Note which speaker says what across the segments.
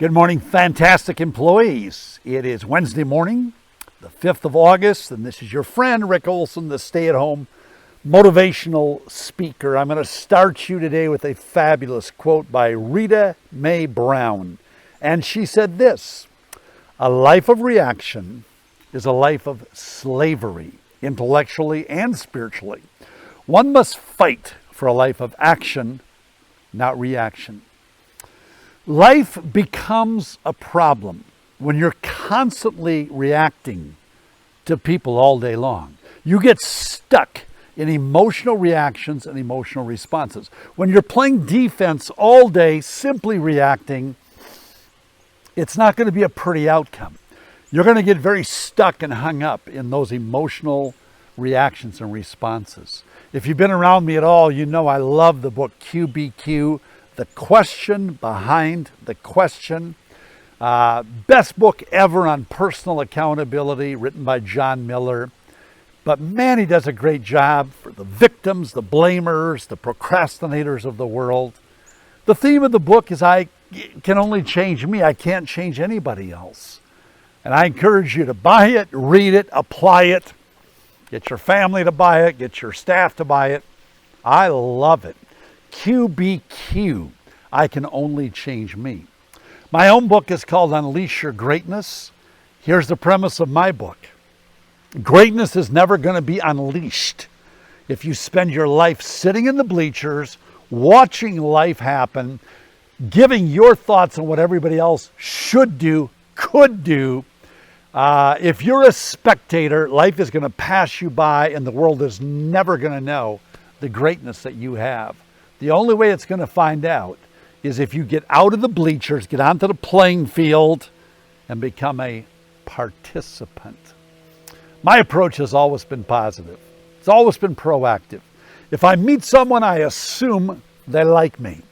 Speaker 1: Good morning, fantastic employees. It is Wednesday morning, the 5th of August, and this is your friend Rick Olson, the stay-at-home motivational speaker. I'm going to start you today with a fabulous quote by Rita Mae Brown. And she said this: "A life of reaction is a life of slavery, intellectually and spiritually. One must fight for a life of action, not reaction." Life becomes a problem when you're constantly reacting to people all day long. You get stuck in emotional reactions and emotional responses. When you're playing defense all day, simply reacting, it's not going to be a pretty outcome. You're going to get very stuck and hung up in those emotional reactions and responses. If you've been around me at all, you know I love the book QBQ, The Question Behind the Question. Best book ever on personal accountability, written by John Miller. But man, he does a great job for the victims, the blamers, the procrastinators of the world. The theme of the book is I can only change me. I can't change anybody else. And I encourage you to buy it, read it, apply it. Get your family to buy it. Get your staff to buy it. I love it. QBQ, I Can Only Change Me. My own book is called Unleash Your Greatness. Here's the premise of my book. Greatness is never going to be unleashed if you spend your life sitting in the bleachers, watching life happen, giving your thoughts on what everybody else should do, could do. If you're a spectator, life is going to pass you by and the world is never going to know the greatness that you have. The only way it's going to find out is if you get out of the bleachers, get onto the playing field, and become a participant. My approach has always been positive. It's always been proactive. If I meet someone, I assume they like me.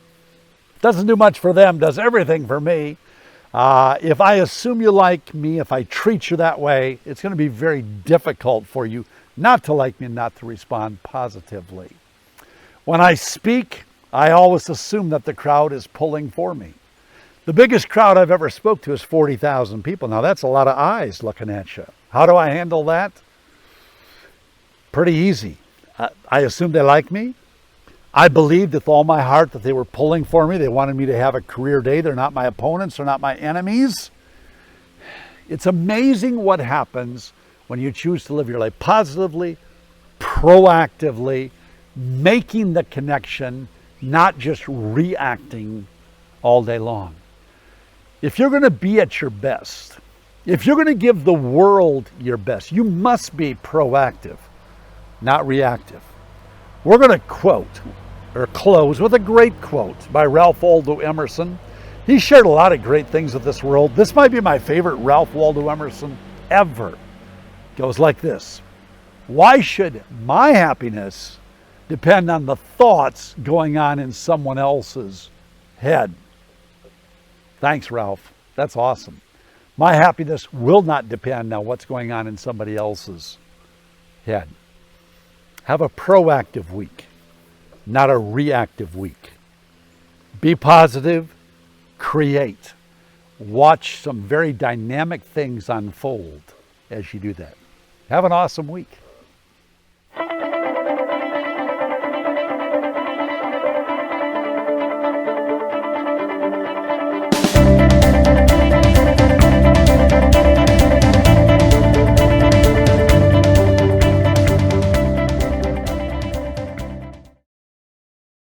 Speaker 1: Doesn't do much for them, does everything for me. If I assume you like me, if I treat you that way, it's going to be very difficult for you not to like me and not to respond positively. When I speak, I always assume that the crowd is pulling for me. The biggest crowd I've ever spoke to is 40,000 people. Now that's a lot of eyes looking at you. How do I handle that? Pretty easy. I assume they like me. I believed with all my heart that they were pulling for me. They wanted me to have a career day. They're not my opponents. They're not my enemies. It's amazing what happens when you choose to live your life positively, proactively, making the connection, not just reacting all day long. If you're going to be at your best, if you're going to give the world your best, you must be proactive, not reactive. We're going to close with a great quote by Ralph Waldo Emerson. He shared a lot of great things with this world. This might be my favorite Ralph Waldo Emerson ever. It goes like this: "Why should my happiness depend on the thoughts going on in someone else's head?" Thanks, Ralph. That's awesome. My happiness will not depend on what's going on in somebody else's head. Have a proactive week, not a reactive week. Be positive, create. Watch some very dynamic things unfold as you do that. Have an awesome week.